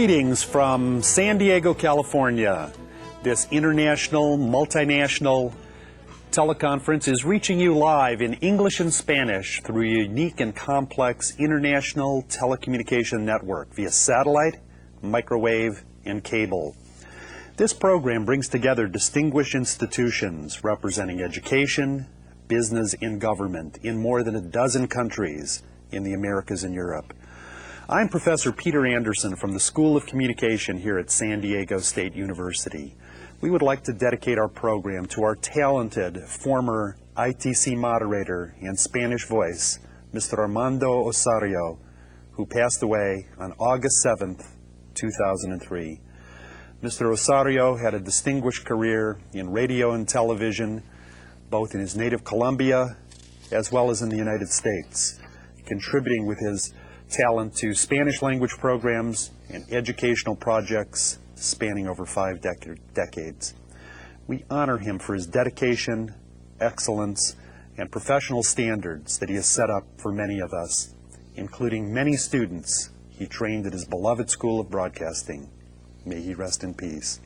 Greetings from San Diego, California. This international, multinational teleconference is reaching you live in English and Spanish through a unique and complex international telecommunication network via satellite, microwave, and cable. This program brings together distinguished institutions representing education, business, and government in more than a dozen countries in the Americas and Europe. I'm Professor Peter Anderson from the School of Communication here at San Diego State University. We would like to dedicate our program to our talented former ITC moderator and Spanish voice, Mr. Armando Osorio, who passed away on August 7th, 2003. Mr. Osorio had a distinguished career in radio and television, both in his native Colombia as well as in the United States, contributing with his talent to Spanish language programs and educational projects spanning over 5 decades. We honor him for his dedication, excellence, and professional standards that he has set up for many of us, including many students he trained at his beloved School of Broadcasting. May he rest in peace.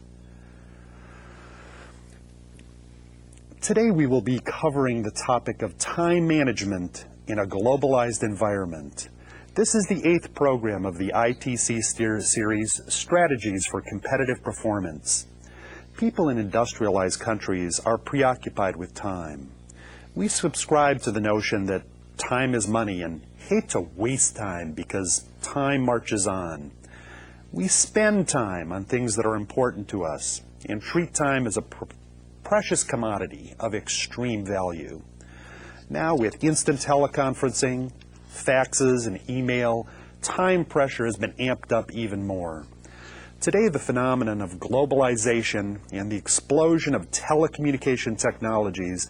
Today we will be covering the topic of time management in a globalized environment. This is the 8th program of the ITC series, Strategies for Competitive Performance. People in industrialized countries are preoccupied with time. We subscribe to the notion that time is money and hate to waste time because time marches on. We spend time on things that are important to us and treat time as a precious commodity of extreme value. Now, with instant teleconferencing, faxes, and email, time pressure has been amped up even more. Today, the phenomenon of globalization and the explosion of telecommunication technologies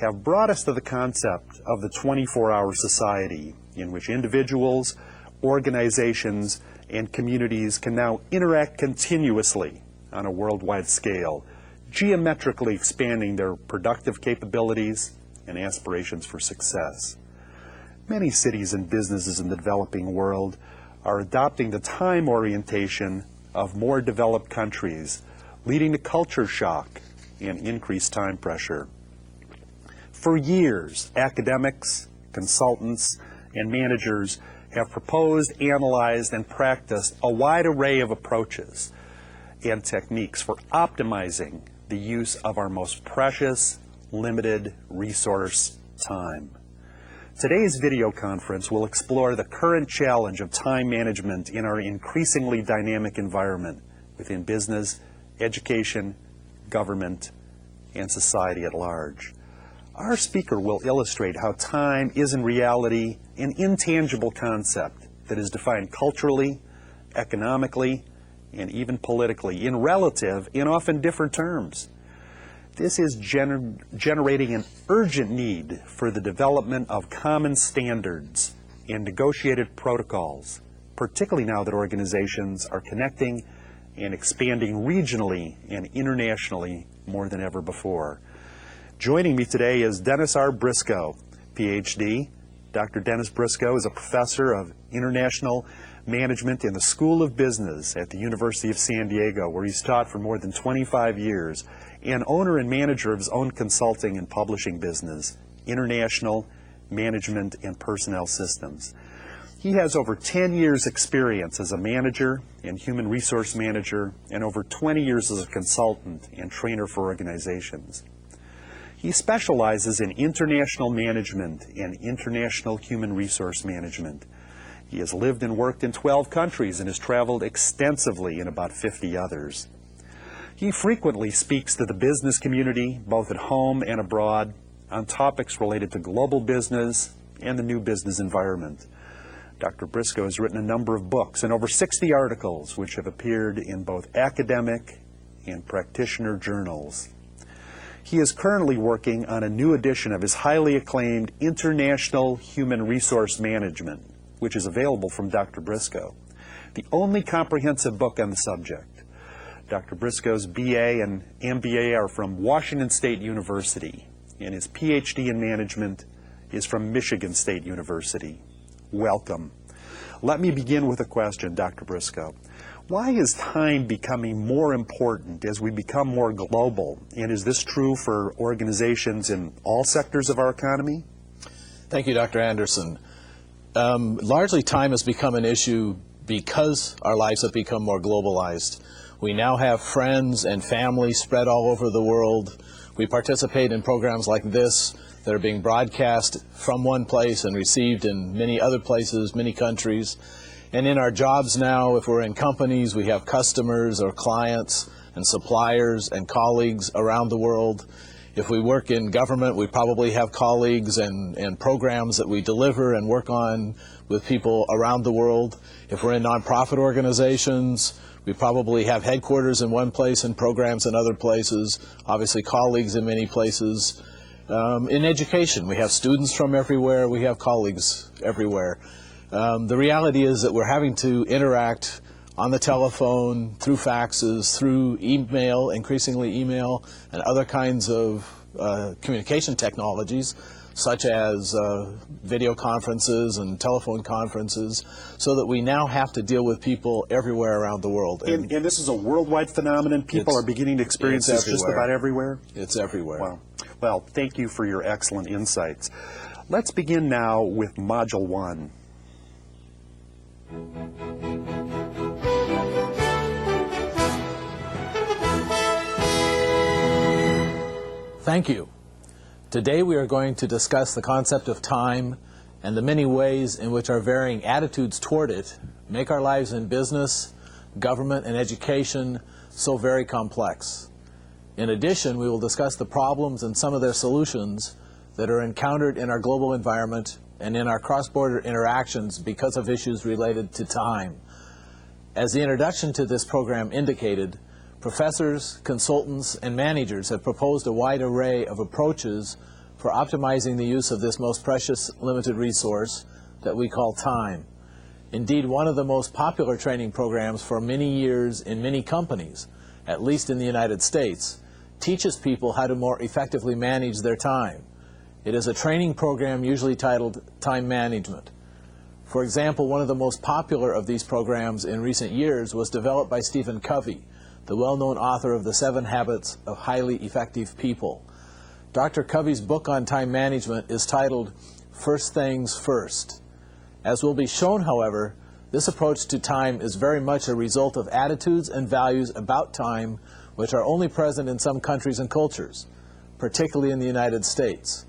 have brought us to the concept of the 24-hour society in which individuals, organizations, and communities can now interact continuously on a worldwide scale, geometrically expanding their productive capabilities and aspirations for success. Many cities and businesses in the developing world are adopting the time orientation of more developed countries, leading to culture shock and increased time pressure. For years, academics, consultants, and managers have proposed, analyzed, and practiced a wide array of approaches and techniques for optimizing the use of our most precious, limited resource, time. Today's video conference will explore the current challenge of time management in our increasingly dynamic environment within business, education, government, and society at large. Our speaker will illustrate how time is in reality an intangible concept that is defined culturally, economically, and even politically in relative and often different terms. This is generating an urgent need for the development of common standards and negotiated protocols, particularly now that organizations are connecting and expanding regionally and internationally more than ever before. Joining me today is Dennis R. Briscoe, Ph.D. Dr. Dennis Briscoe is a professor of international management in the School of Business at the University of San Diego, where he's taught for more than 25 years, and owner and manager of his own consulting and publishing business, International Management and Personnel Systems. He has over 10 years experience as a manager and human resource manager, and over 20 years as a consultant and trainer for organizations. He specializes in international management and international human resource management. He has lived and worked in 12 countries and has traveled extensively in about 50 others. He frequently speaks to the business community, both at home and abroad, on topics related to global business and the new business environment. Dr. Briscoe has written a number of books and over 60 articles which have appeared in both academic and practitioner journals. He is currently working on a new edition of his highly acclaimed International Human Resource Management, which is available from Dr. Briscoe, the only comprehensive book on the subject. Dr. Briscoe's BA and MBA are from Washington State University, and his Ph.D. in management is from Michigan State University. Welcome. Let me begin with a question, Dr. Briscoe. Why is time becoming more important as we become more global? And is this true for organizations in all sectors of our economy? Thank you, Dr. Anderson. Largely, time has become an issue because our lives have become more globalized. We now have friends and family spread all over the world. We participate in programs like this that are being broadcast from one place and received in many other places, many countries. And in our jobs now, if we're in companies, we have customers or clients and suppliers and colleagues around the world. If we work in government, we probably have colleagues and programs that we deliver and work on with people around the world. If we're in nonprofit organizations, we probably have headquarters in one place and programs in other places, obviously colleagues in many places. In education, we have students from everywhere, we have colleagues everywhere. The reality is that we're having to interact on the telephone, through faxes, through email, increasingly email, and other kinds of communication technologies, such as video conferences and telephone conferences, so that we now have to deal with people everywhere around the world. And this is a worldwide phenomenon? People are beginning to experience this just about everywhere? It's everywhere. Wow. Well, thank you for your excellent insights. Let's begin now with Module 1. Thank you. Today we are going to discuss the concept of time and the many ways in which our varying attitudes toward it make our lives in business, government, and education so very complex. In addition, we will discuss the problems and some of their solutions that are encountered in our global environment and in our cross-border interactions because of issues related to time. As the introduction to this program indicated, professors, consultants, and managers have proposed a wide array of approaches for optimizing the use of this most precious limited resource that we call time. Indeed, one of the most popular training programs for many years in many companies, at least in the United States, teaches people how to more effectively manage their time. It is a training program usually titled Time Management. For example, one of the most popular of these programs in recent years was developed by Stephen Covey, the well-known author of The 7 Habits of Highly Effective People. Dr. Covey's book on time management is titled First Things First. As will be shown, however, this approach to time is very much a result of attitudes and values about time which are only present in some countries and cultures, particularly in the United States.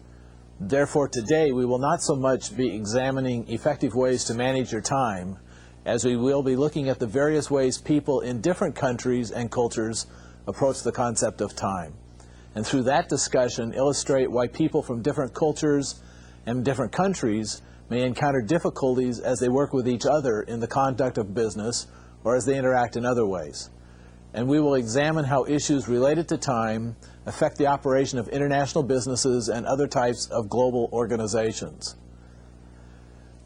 Therefore, today we will not so much be examining effective ways to manage your time, as we will be looking at the various ways people in different countries and cultures approach the concept of time. And through that discussion, illustrate why people from different cultures and different countries may encounter difficulties as they work with each other in the conduct of business or as they interact in other ways. And we will examine how issues related to time affect the operation of international businesses and other types of global organizations.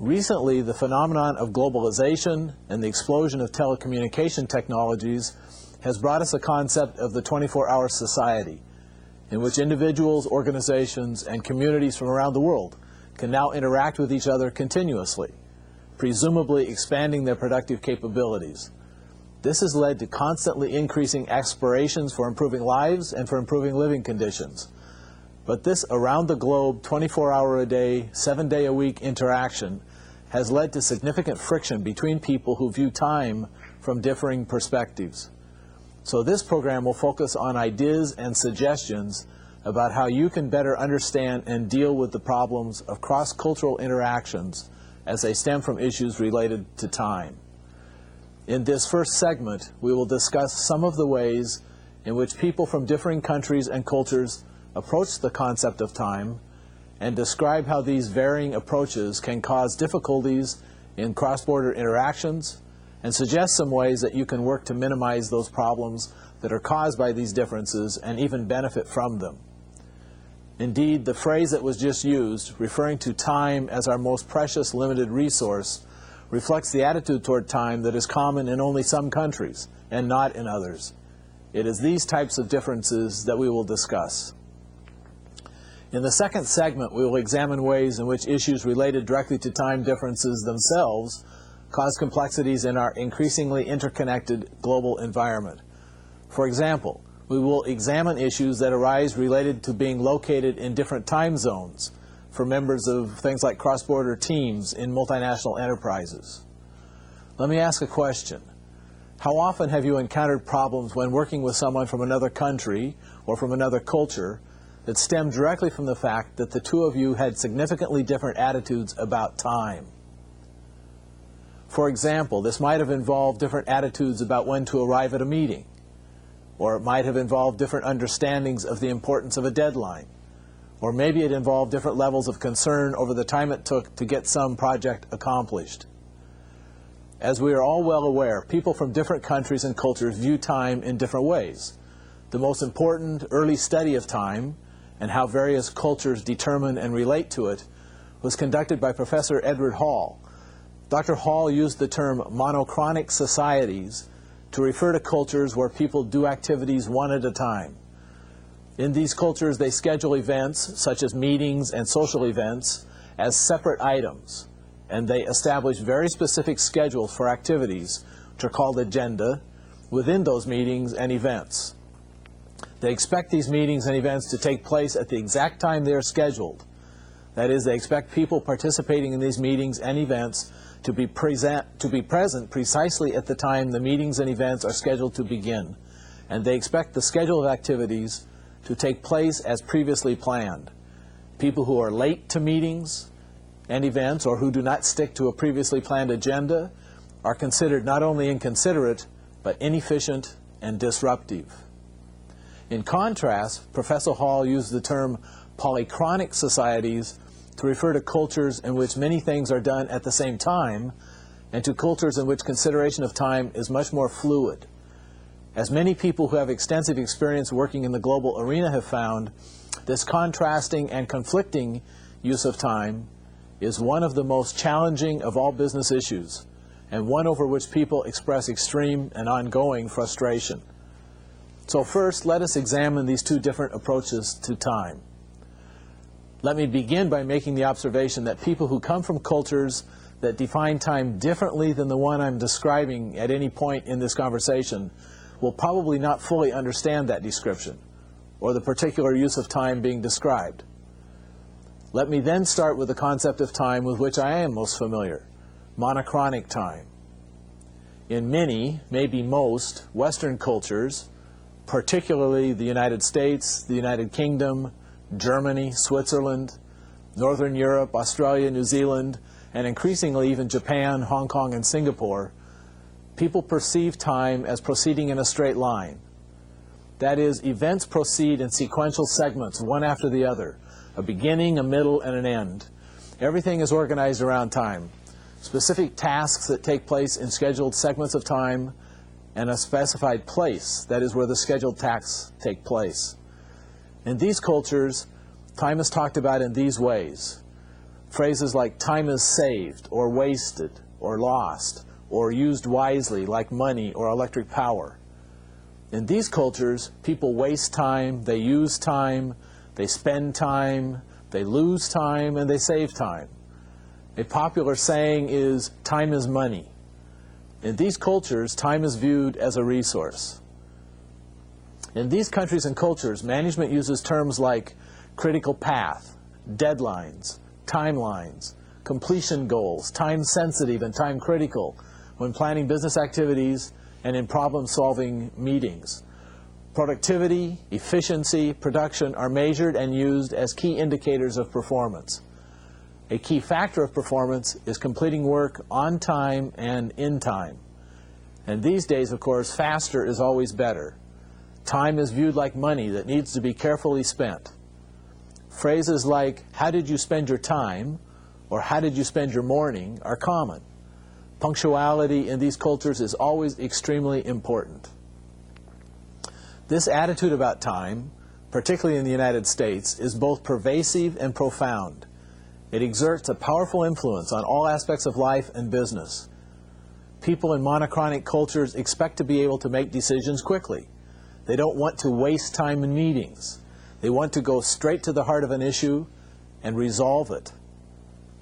Recently, the phenomenon of globalization and the explosion of telecommunication technologies has brought us a concept of the 24-hour society, in which individuals, organizations, and communities from around the world can now interact with each other continuously, presumably expanding their productive capabilities. This has led to constantly increasing aspirations for improving lives and for improving living conditions. But this around-the-globe, 24-hour-a-day, 7-day-a-week interaction has led to significant friction between people who view time from differing perspectives. So this program will focus on ideas and suggestions about how you can better understand and deal with the problems of cross-cultural interactions as they stem from issues related to time. In this first segment, we will discuss some of the ways in which people from differing countries and cultures approach the concept of time, and describe how these varying approaches can cause difficulties in cross-border interactions, and suggest some ways that you can work to minimize those problems that are caused by these differences and even benefit from them. Indeed, the phrase that was just used, referring to time as our most precious limited resource, reflects the attitude toward time that is common in only some countries and not in others. It is these types of differences that we will discuss. In the second segment, we will examine ways in which issues related directly to time differences themselves cause complexities in our increasingly interconnected global environment. For example, we will examine issues that arise related to being located in different time zones for members of things like cross-border teams in multinational enterprises. Let me ask a question. How often have you encountered problems when working with someone from another country or from another culture that stem directly from the fact that the two of you had significantly different attitudes about time? For example, this might have involved different attitudes about when to arrive at a meeting, or it might have involved different understandings of the importance of a deadline, or maybe it involved different levels of concern over the time it took to get some project accomplished. As we are all well aware, people from different countries and cultures view time in different ways. The most important early study of time and how various cultures determine and relate to it was conducted by Professor Edward Hall. Dr. Hall used the term monochronic societies to refer to cultures where people do activities one at a time. In these cultures, they schedule events, such as meetings and social events, as separate items, and they establish very specific schedules for activities, which are called agenda, within those meetings and events. They expect these meetings and events to take place at the exact time they are scheduled. That is, they expect people participating in these meetings and events to be present precisely at the time the meetings and events are scheduled to begin. And they expect the schedule of activities to take place as previously planned. People who are late to meetings and events, or who do not stick to a previously planned agenda, are considered not only inconsiderate, but inefficient and disruptive. In contrast, Professor Hall used the term polychronic societies to refer to cultures in which many things are done at the same time, and to cultures in which consideration of time is much more fluid. As many people who have extensive experience working in the global arena have found, this contrasting and conflicting use of time is one of the most challenging of all business issues, and one over which people express extreme and ongoing frustration. So first, let us examine these two different approaches to time. Let me begin by making the observation that people who come from cultures that define time differently than the one I'm describing at any point in this conversation will probably not fully understand that description, or the particular use of time being described. Let me then start with the concept of time with which I am most familiar, monochronic time. In many, maybe most, Western cultures, particularly the United States, the United Kingdom, Germany, Switzerland, Northern Europe, Australia, New Zealand, and increasingly even Japan, Hong Kong, and Singapore, people perceive time as proceeding in a straight line. That is, events proceed in sequential segments, one after the other, a beginning, a middle, and an end. Everything is organized around time. Specific tasks that take place in scheduled segments of time, and a specified place, that is where the scheduled tasks take place. In these cultures, time is talked about in these ways. Phrases like time is saved, or wasted, or lost, or used wisely, like money or electric power. In these cultures, people waste time, they use time, they spend time, they lose time, and they save time. A popular saying is, time is money. In these cultures, time is viewed as a resource. In these countries and cultures, management uses terms like critical path, deadlines, timelines, completion goals, time-sensitive and time-critical when planning business activities and in problem-solving meetings. Productivity, efficiency, production are measured and used as key indicators of performance. A key factor of performance is completing work on time and in time. And these days, of course, faster is always better. Time is viewed like money that needs to be carefully spent. Phrases like, how did you spend your time, or how did you spend your morning, are common. Punctuality in these cultures is always extremely important. This attitude about time, particularly in the United States, is both pervasive and profound. It exerts a powerful influence on all aspects of life and business. People in monochronic cultures expect to be able to make decisions quickly. They don't want to waste time in meetings. They want to go straight to the heart of an issue and resolve it.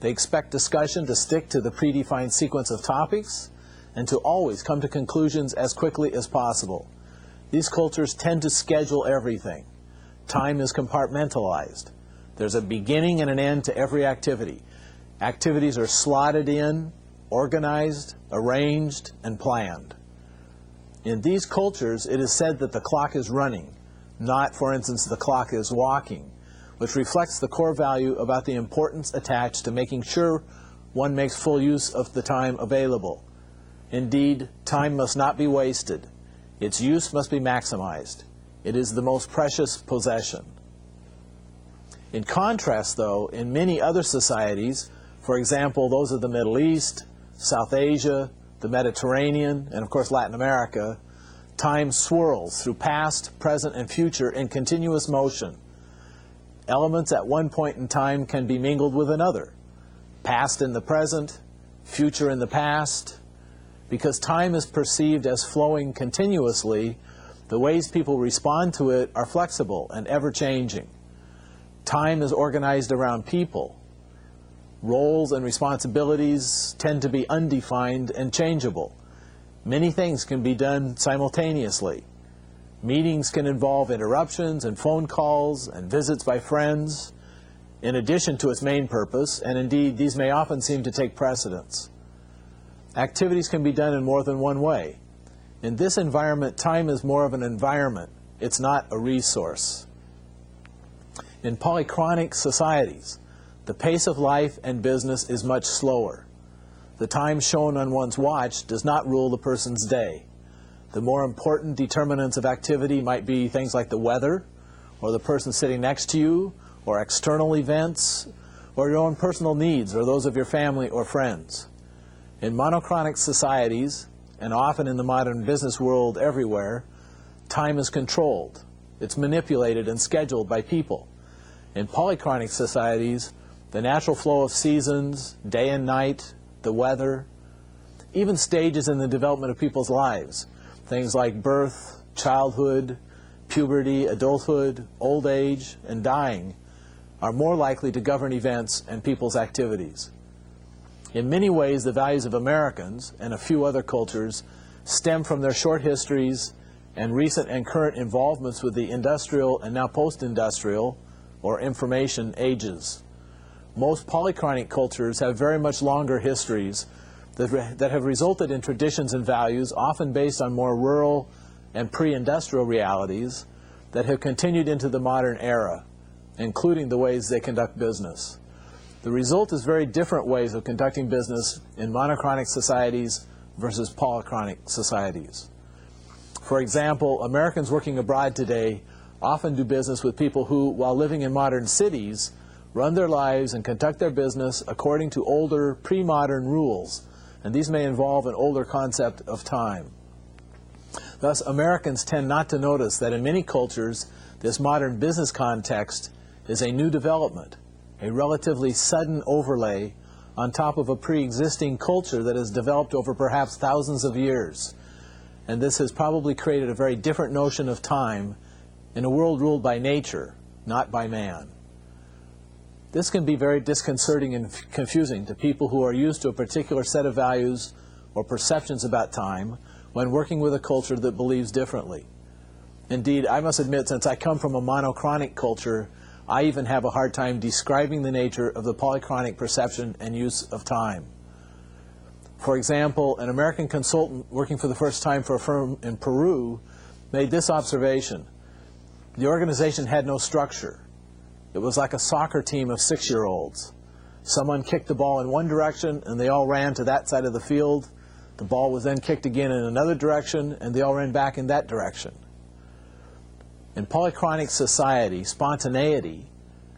They expect discussion to stick to the predefined sequence of topics and to always come to conclusions as quickly as possible. These cultures tend to schedule everything. Time is compartmentalized. There's a beginning and an end to every activity. Activities are slotted in, organized, arranged, and planned. In these cultures, it is said that the clock is running, not, for instance, the clock is walking, which reflects the core value about the importance attached to making sure one makes full use of the time available. Indeed, time must not be wasted. Its use must be maximized. It is the most precious possession. In contrast, though, in many other societies, for example, those of the Middle East, South Asia, the Mediterranean, and of course Latin America, time swirls through past, present, and future in continuous motion. Elements at one point in time can be mingled with another. Past in the present, future in the past. Because time is perceived as flowing continuously, the ways people respond to it are flexible and ever-changing. Time is organized around people. Roles and responsibilities tend to be undefined and changeable. Many things can be done simultaneously. Meetings can involve interruptions and phone calls and visits by friends, in addition to its main purpose, and indeed these may often seem to take precedence. Activities can be done in more than one way. In this environment, time is more of an environment. It's not a resource. In polychronic societies, the pace of life and business is much slower. The time shown on one's watch does not rule the person's day. The more important determinants of activity might be things like the weather, or the person sitting next to you, or external events, or your own personal needs, or those of your family or friends. In monochronic societies, and often in the modern business world everywhere, time is controlled. It's manipulated and scheduled by people. In polychronic societies, the natural flow of seasons, day and night, the weather, even stages in the development of people's lives, things like birth, childhood, puberty, adulthood, old age, and dying, are more likely to govern events and people's activities. In many ways, the values of Americans and a few other cultures stem from their short histories and recent and current involvements with the industrial and now post-industrial or information ages. Most polychronic cultures have very much longer histories that have resulted in traditions and values often based on more rural and pre-industrial realities that have continued into the modern era, including the ways they conduct business. The result is very different ways of conducting business in monochronic societies versus polychronic societies. For example, Americans working abroad today often do business with people who, while living in modern cities, run their lives and conduct their business according to older, pre-modern rules, and these may involve an older concept of time. Thus, Americans tend not to notice that in many cultures, this modern business context is a new development, a relatively sudden overlay on top of a pre-existing culture that has developed over perhaps thousands of years. And this has probably created a very different notion of time in a world ruled by nature, not by man. This can be very disconcerting and confusing to people who are used to a particular set of values or perceptions about time when working with a culture that believes differently. Indeed, I must admit, since I come from a monochronic culture, I even have a hard time describing the nature of the polychronic perception and use of time. For example, an American consultant working for the first time for a firm in Peru made this observation. The organization had no structure. It was like a soccer team of 6-year-olds. Someone kicked the ball in one direction and they all ran to that side of the field. The ball was then kicked again in another direction and they all ran back in that direction. In polychronic society, spontaneity,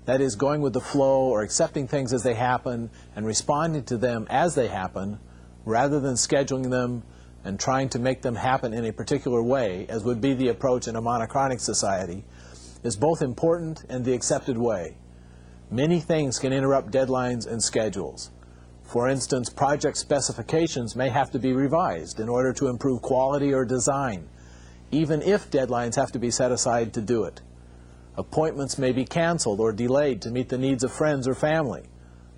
that is going with the flow or accepting things as they happen and responding to them as they happen, rather than scheduling them and trying to make them happen in a particular way, as would be the approach in a monochronic society, is both important and the accepted way. Many things can interrupt deadlines and schedules. For instance, project specifications may have to be revised in order to improve quality or design, even if deadlines have to be set aside to do it. Appointments may be canceled or delayed to meet the needs of friends or family,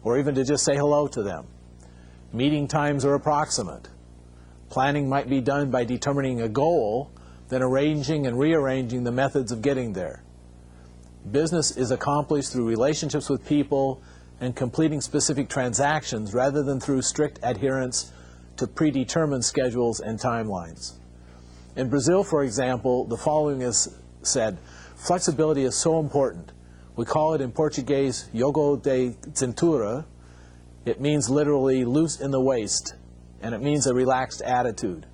or even to just say hello to them. Meeting times are approximate. Planning might be done by determining a goal, then arranging and rearranging the methods of getting there. Business is accomplished through relationships with people and completing specific transactions rather than through strict adherence to predetermined schedules and timelines. In Brazil, for example, the following is said: flexibility is so important. We call it in Portuguese jogo de cintura. It means literally loose in the waist, and it means a relaxed attitude.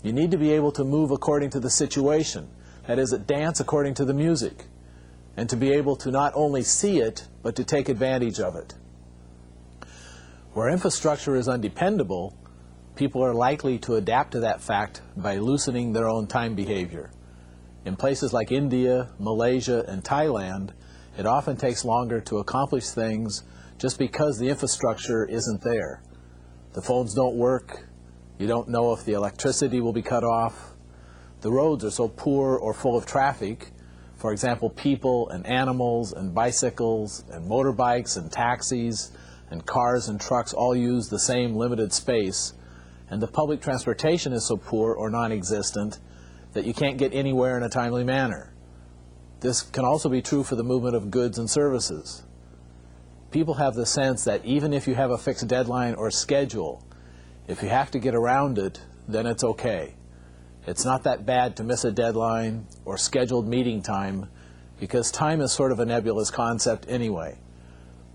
You need to be able to move according to the situation, that is, dance according to the music, and to be able to not only see it, but to take advantage of it. Where infrastructure is undependable, people are likely to adapt to that fact by loosening their own time behavior. In places like India, Malaysia, and Thailand, it often takes longer to accomplish things just because the infrastructure isn't there. The phones don't work. You don't know if the electricity will be cut off. The roads are so poor or full of traffic. For example, people and animals and bicycles and motorbikes and taxis and cars and trucks all use the same limited space, and the public transportation is so poor or non-existent that you can't get anywhere in a timely manner. This can also be true for the movement of goods and services. People have the sense that even if you have a fixed deadline or schedule, if you have to get around it, then it's okay. It's not that bad to miss a deadline or scheduled meeting time, because time is sort of a nebulous concept anyway.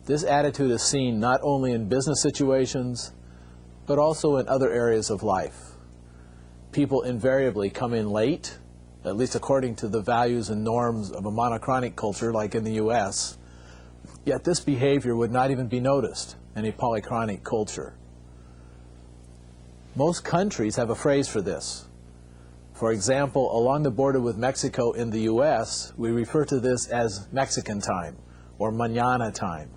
This attitude is seen not only in business situations, but also in other areas of life. People invariably come in late, at least according to the values and norms of a monochronic culture like in the US, yet this behavior would not even be noticed in a polychronic culture. Most countries have a phrase for this. For example, along the border with Mexico in the US, we refer to this as Mexican time, or mañana time,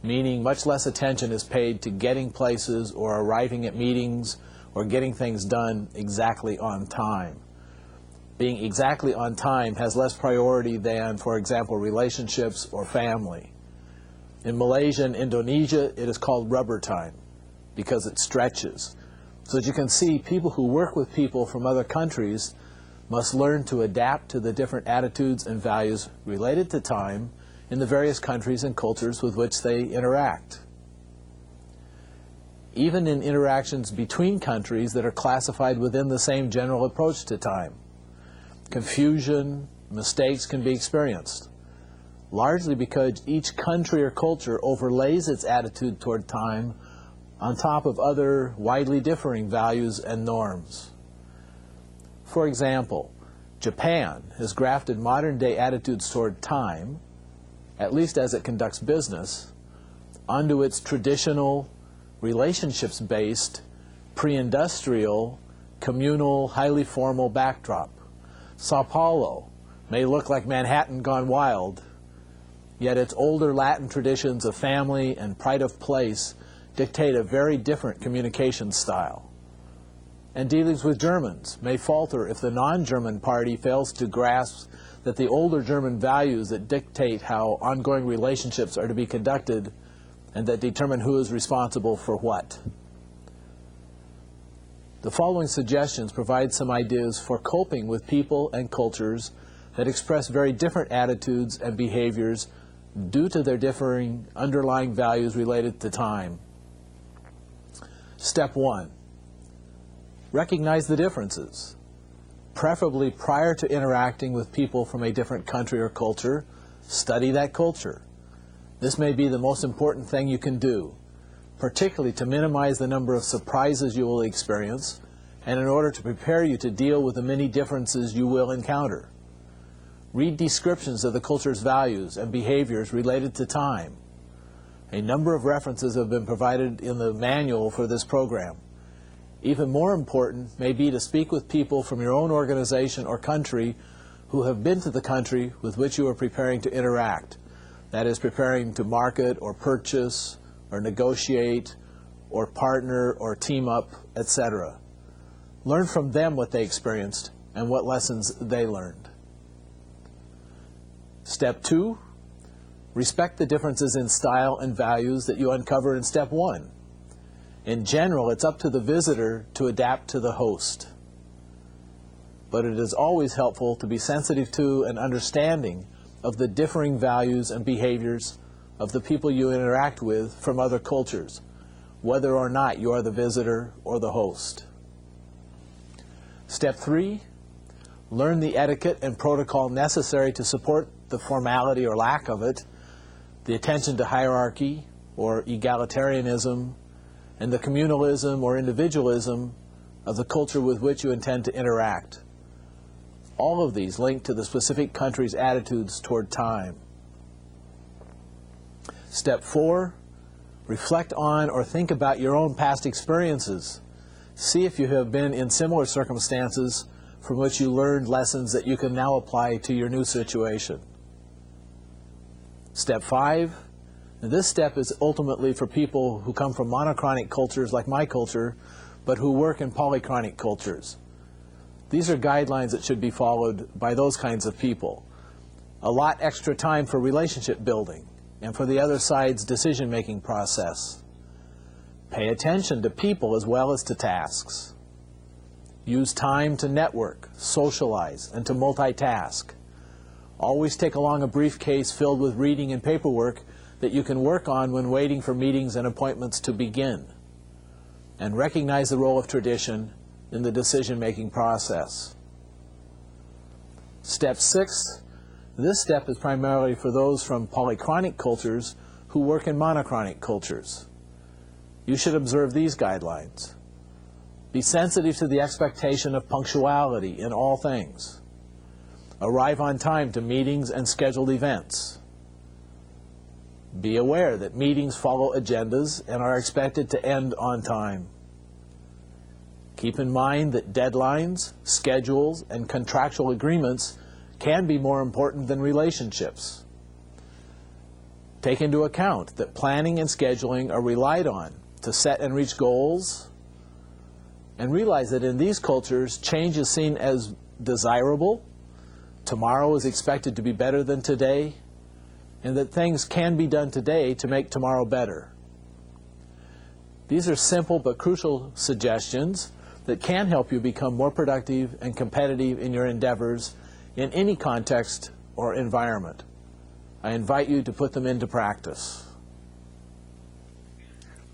meaning much less attention is paid to getting places or arriving at meetings or getting things done exactly on time. Being exactly on time has less priority than, for example, relationships or family. In Malaysia and Indonesia, it is called rubber time because it stretches. So as you can see, people who work with people from other countries must learn to adapt to the different attitudes and values related to time in the various countries and cultures with which they interact. Even in interactions between countries that are classified within the same general approach to time, confusion, mistakes can be experienced, largely because each country or culture overlays its attitude toward time on top of other widely differing values and norms. For example, Japan has grafted modern-day attitudes toward time, at least as it conducts business, onto its traditional, relationships-based, pre-industrial, communal, highly formal backdrop. Sao Paulo may look like Manhattan gone wild, yet its older Latin traditions of family and pride of place dictate a very different communication style. And dealings with Germans may falter if the non-German party fails to grasp that the older German values that dictate how ongoing relationships are to be conducted and that determine who is responsible for what. The following suggestions provide some ideas for coping with people and cultures that express very different attitudes and behaviors due to their differing underlying values related to time. Step 1. Recognize the differences. Preferably prior to interacting with people from a different country or culture, study that culture. This may be the most important thing you can do, particularly to minimize the number of surprises you will experience and in order to prepare you to deal with the many differences you will encounter. Read descriptions of the culture's values and behaviors related to time. A number of references have been provided in the manual for this program. Even more important may be to speak with people from your own organization or country who have been to the country with which you are preparing to interact. That is, preparing to market or purchase or negotiate or partner or team up, etc. Learn from them what they experienced and what lessons they learned. Step 2. Respect the differences in style and values that you uncover in step 1. In general, it's up to the visitor to adapt to the host. But it is always helpful to be sensitive to and understanding of the differing values and behaviors of the people you interact with from other cultures, whether or not you are the visitor or the host. Step 3, learn the etiquette and protocol necessary to support the formality or lack of it, the attention to hierarchy or egalitarianism, and the communalism or individualism of the culture with which you intend to interact. All of these link to the specific country's attitudes toward time. Step 4, reflect on or think about your own past experiences. See if you have been in similar circumstances from which you learned lessons that you can now apply to your new situation. Step 5, and this step is ultimately for people who come from monochronic cultures like my culture, but who work in polychronic cultures. These are guidelines that should be followed by those kinds of people. Allot extra time for relationship building and for the other side's decision-making process. Pay attention to people as well as to tasks. Use time to network, socialize, and to multitask. Always take along a briefcase filled with reading and paperwork that you can work on when waiting for meetings and appointments to begin. And recognize the role of tradition in the decision-making process. Step 6, this step is primarily for those from polychronic cultures who work in monochronic cultures. You should observe these guidelines. Be sensitive to the expectation of punctuality in all things. Arrive on time to meetings and scheduled events. Be aware that meetings follow agendas and are expected to end on time. Keep in mind that deadlines, schedules, and contractual agreements can be more important than relationships. Take into account that planning and scheduling are relied on to set and reach goals, and realize that in these cultures, change is seen as desirable, tomorrow is expected to be better than today, and that things can be done today to make tomorrow better. These are simple but crucial suggestions that can help you become more productive and competitive in your endeavors in any context or environment. I invite you to put them into practice.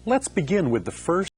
Let's begin with the first